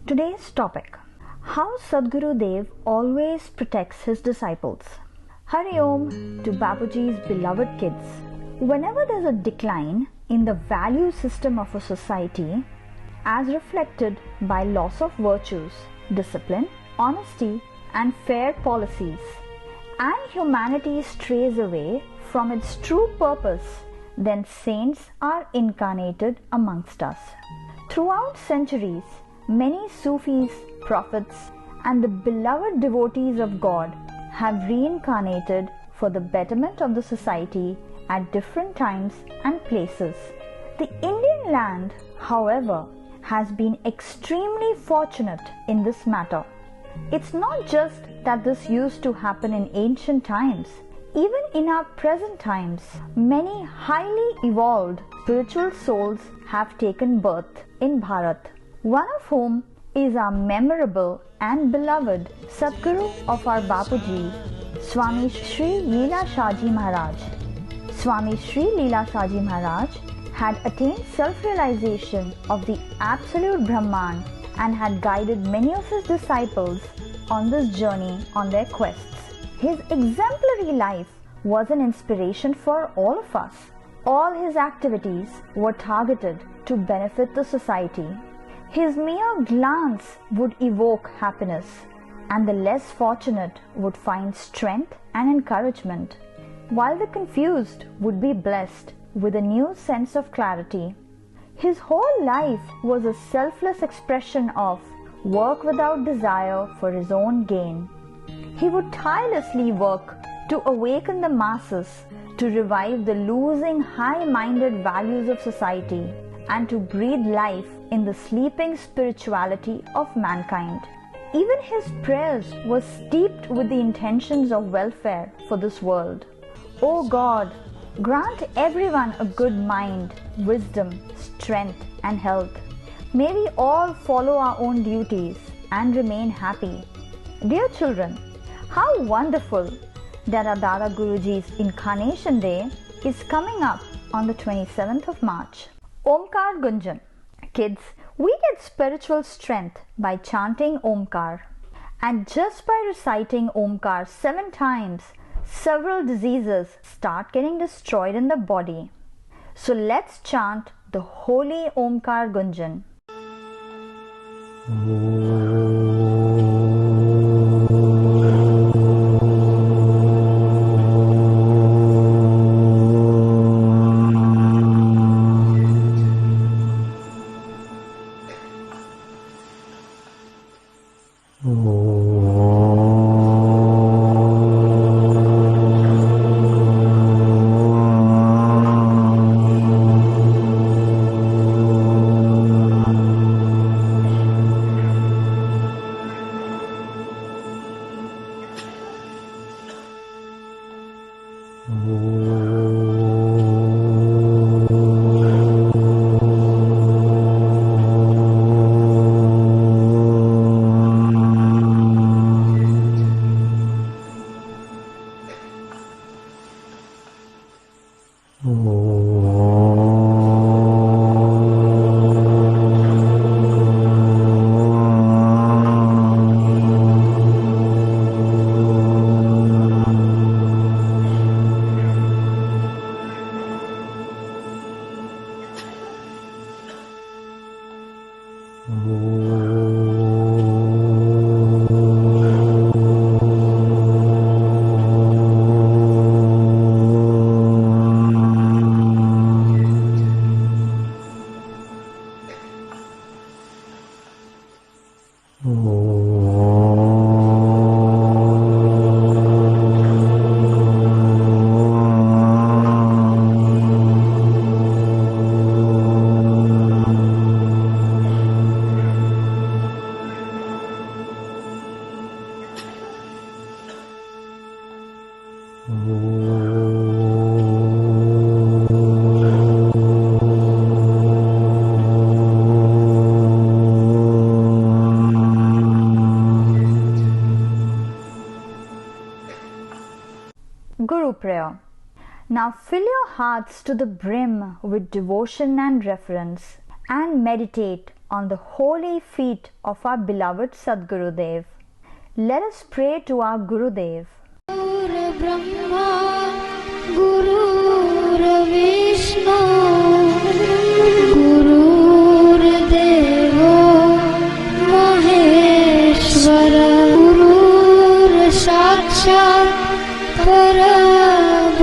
Today's topic: how Sadgurudev always protects his disciples. Hari Om to Babuji's beloved kids. Whenever there's a decline in the value system of a society, as reflected by loss of virtues, discipline, honesty, and fair policies, and humanity strays away from its true purpose, then saints are incarnated amongst us. Throughout centuries, many Sufis, prophets, and the beloved devotees of God have reincarnated for the betterment of the society at different times and places. The Indian land, however, has been extremely fortunate in this matter. It's not just that this used to happen in ancient times. Even in our present times, many highly evolved spiritual souls have taken birth in Bharat, one of whom is our memorable and beloved Sadguru of our Bapuji, Swami Shri Leela Shaji Maharaj. Swami Shri Leela Shaji Maharaj had attained self-realization of the absolute Brahman and had guided many of his disciples on this journey on their quests. His exemplary life was an inspiration for all of us. All his activities were targeted to benefit the society. His mere glance would evoke happiness, and the less fortunate would find strength and encouragement, while the confused would be blessed with a new sense of clarity. His whole life was a selfless expression of work without desire for his own gain. He would tirelessly work to awaken the masses, to revive the losing high-minded values of society, and to breathe life in the sleeping spirituality of mankind. Even his prayers were steeped with the intentions of welfare for this world. O God, grant everyone a good mind, wisdom, strength, and health. May we all follow our own duties and remain happy. Dear children, how wonderful that our Dada Guruji's Incarnation Day is coming up on the 27th of March. Omkar Gunjan. Kids, we get spiritual strength by chanting Omkar. And just by reciting Omkar 7 times, several diseases start getting destroyed in the body. So let's chant the holy Omkar Gunjan. Guru Prayer. Now fill your hearts to the brim with devotion and reverence, and meditate on the holy feet of our beloved Sadgurudev. Let us pray to our Gurudev. Guru Brahma, Guru Vishnu, Guru Devo Maheshwara, Guru Sakshat Parabrahma,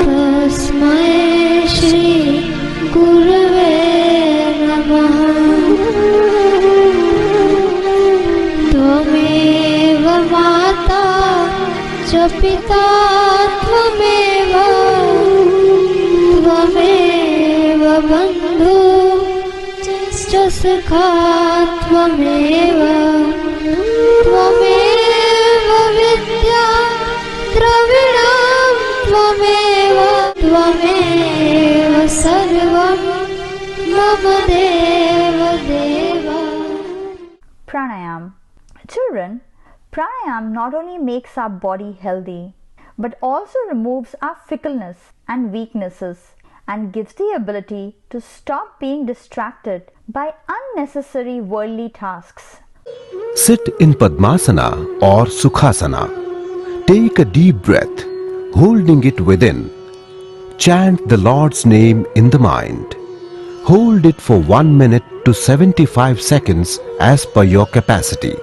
Tasmai Shri Gurave Namaha. Tvameva Mata च पिता त्वमेव त्वमेव बन्धु च सखा त्वमेव त्वमेव विद्या द्रविणं त्वमेव त्वमेव सर्वं मम देव देव. Pranayam. Children, Pranayam not only makes our body healthy, but also removes our fickleness and weaknesses and gives the ability to stop being distracted by unnecessary worldly tasks. Sit in Padmasana or Sukhasana. Take a deep breath, holding it within. Chant the Lord's name in the mind. Hold it for 1 minute to 75 seconds as per your capacity.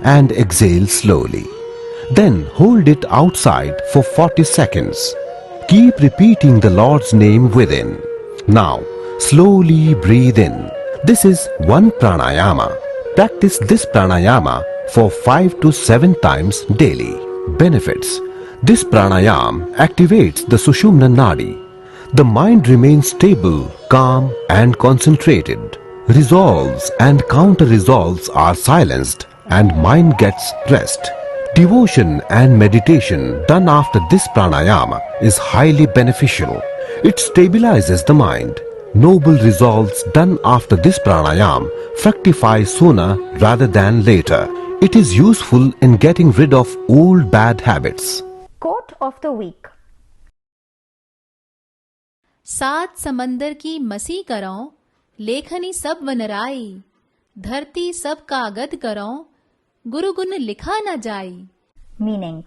And exhale slowly. Then hold it outside for 40 seconds. Keep repeating the Lord's name within. Now, slowly breathe in. This is one pranayama. Practice this pranayama for 5 to 7 times daily. Benefits. This pranayama activates the Sushumna Nadi. The mind remains stable, calm and concentrated. Resolves and counter-resolves are silenced and mind gets rest. Devotion and meditation done after this pranayama is highly beneficial. It stabilizes the mind. Noble resolves done after this pranayama fructify sooner rather than later. It is useful in getting rid of old bad habits. Quote of the week. सात समंदर की मसी करो, लेखनी सब वनराई, धरती सब कागद करो, गुरु गुण लिखा न जाई. Meaning,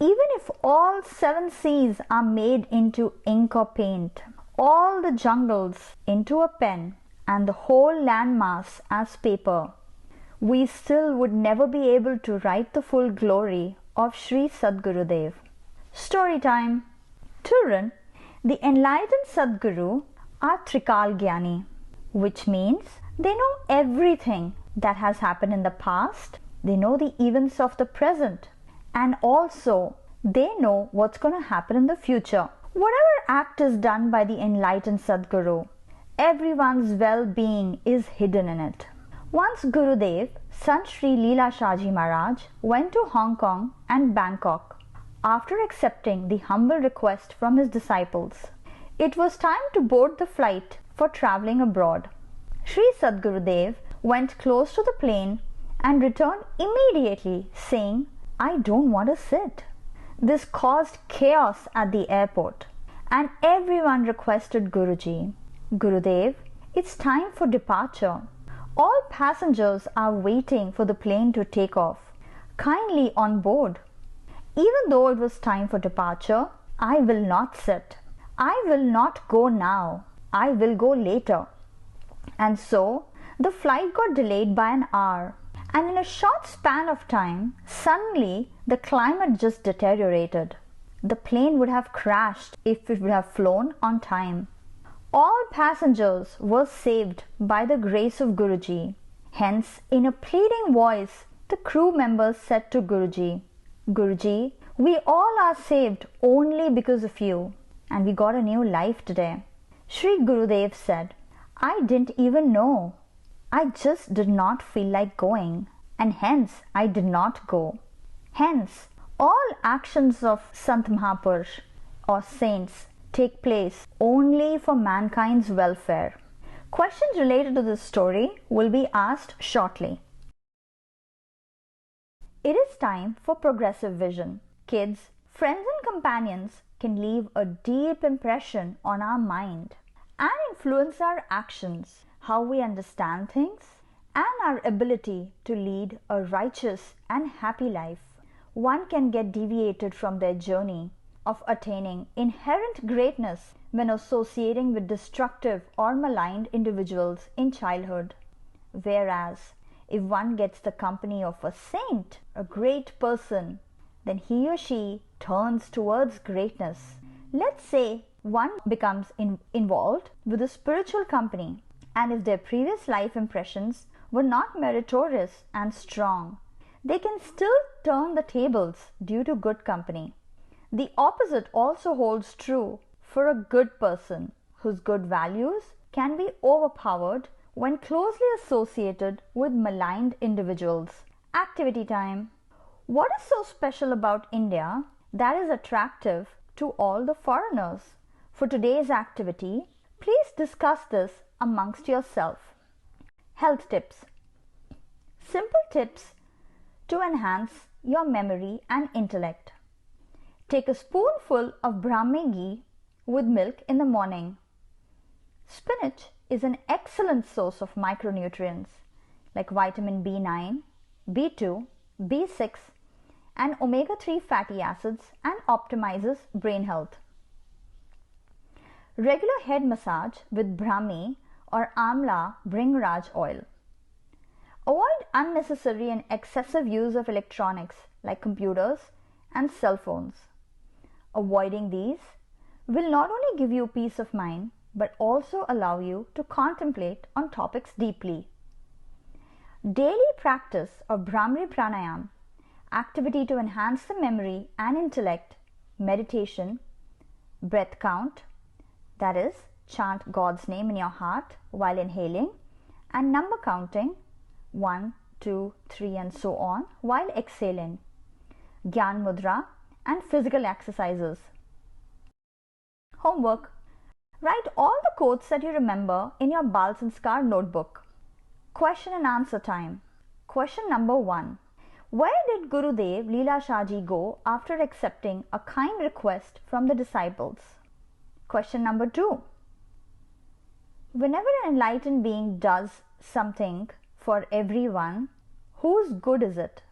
even if all 7 seas are made into ink or paint, all the jungles into a pen, and the whole landmass as paper, we still would never be able to write the full glory of Sri Sadgurudev. Story time. Children, the enlightened Sadguru are Trikal Gyani, which means they know everything that has happened in the past, they know the events of the present, and also they know what's going to happen in the future. Whatever act is done by the enlightened Sadguru, everyone's well-being is hidden in it. Once Gurudev, Sant Sri Leela Shahji Maharaj, went to Hong Kong and Bangkok after accepting the humble request from his disciples. It was time to board the flight for travelling abroad. Sri Sadgurudev went close to the plane and returned immediately saying, "I don't want to sit." This caused chaos at the airport and everyone requested Guruji, "Gurudev, it's time for departure. All passengers are waiting for the plane to take off. Kindly on board." Even though it was time for departure, "I will not sit. I will not go now. I will go later." And so the flight got delayed by an hour. And in a short span of time, suddenly the climate just deteriorated. The plane would have crashed if it would have flown on time. All passengers were saved by the grace of Guruji. Hence, in a pleading voice, the crew members said to Guruji, "Guruji, we all are saved only because of you, and we got a new life today." Sri Gurudev said, "I didn't even know. I just did not feel like going, and hence I did not go." Hence, all actions of Sant Mahapurush or saints take place only for mankind's welfare. Questions related to this story will be asked shortly. It is time for progressive vision. Kids, friends and companions can leave a deep impression on our mind and influence our actions. how we understand things, and our ability to lead a righteous and happy life, one can get deviated from their journey of attaining inherent greatness when associating with destructive or maligned individuals in childhood. Whereas, if one gets the company of a saint, a great person, then he or she turns towards greatness. Let's say one becomes involved with a spiritual company, and if their previous life impressions were not meritorious and strong, they can still turn the tables due to good company. The opposite also holds true for a good person whose good values can be overpowered when closely associated with maligned individuals. Activity time. What is so special about India that is attractive to all the foreigners? For today's activity, please discuss this amongst yourself. Health tips. Simple tips to enhance your memory and intellect. Take a spoonful of Brahmi ghee with milk in the morning. Spinach is an excellent source of micronutrients like vitamin B9, B2, B6, and omega-3 fatty acids and optimizes brain health. Regular head massage with Brahmi or Amla Bhringraj oil. Avoid unnecessary and excessive use of electronics like computers and cell phones. Avoiding these will not only give you peace of mind but also allow you to contemplate on topics deeply. Daily practice of Brahmi Pranayam, activity to enhance the memory and intellect, meditation, breath count, that is, chant God's name in your heart while inhaling, and number counting 1, 2, 3 and so on while exhaling, Gyan Mudra and physical exercises. Homework. Write all the quotes that you remember in your Bal Sanskar notebook. Question and answer time. Question number 1. Where did Gurudev Leela Shahji go after accepting a kind request from the disciples? Question number 2. Whenever an enlightened being does something for everyone, whose good is it?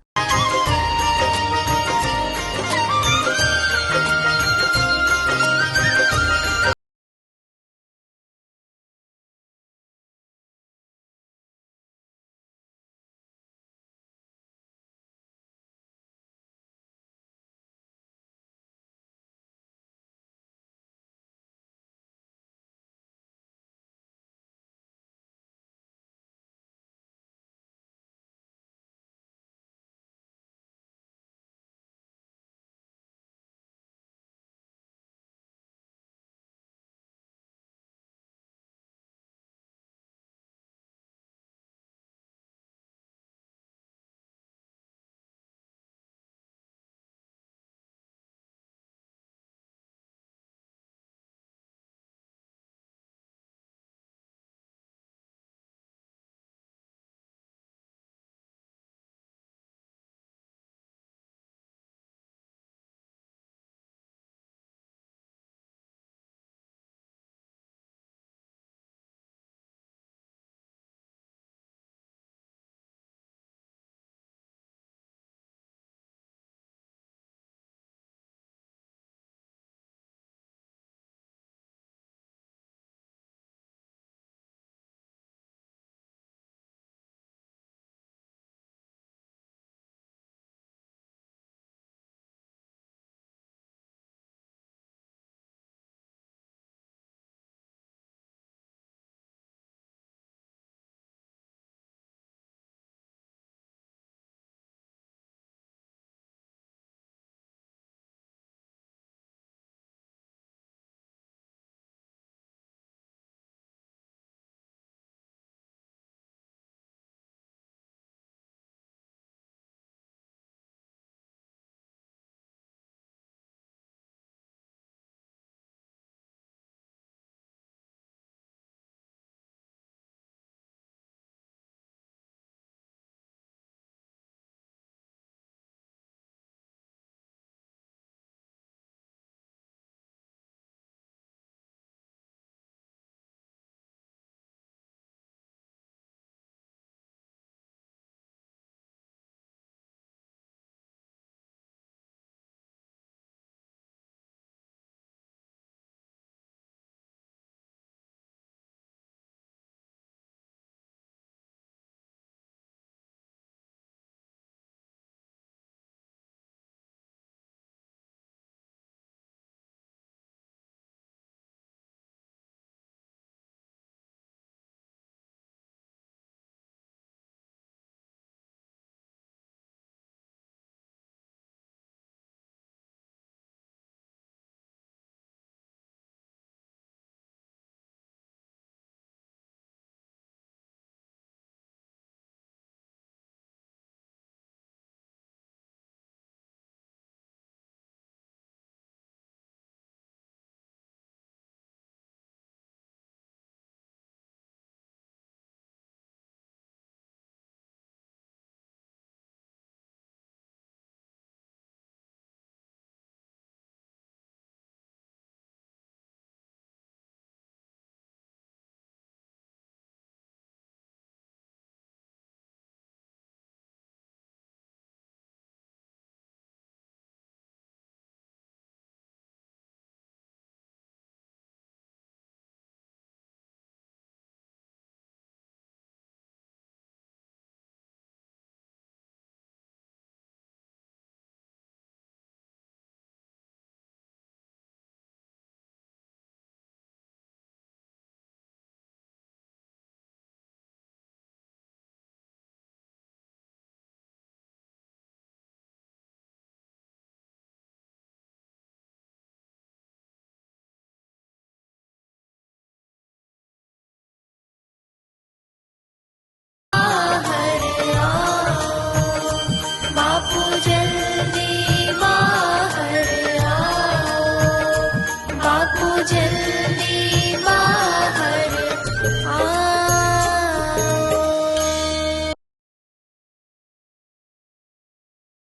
Kajal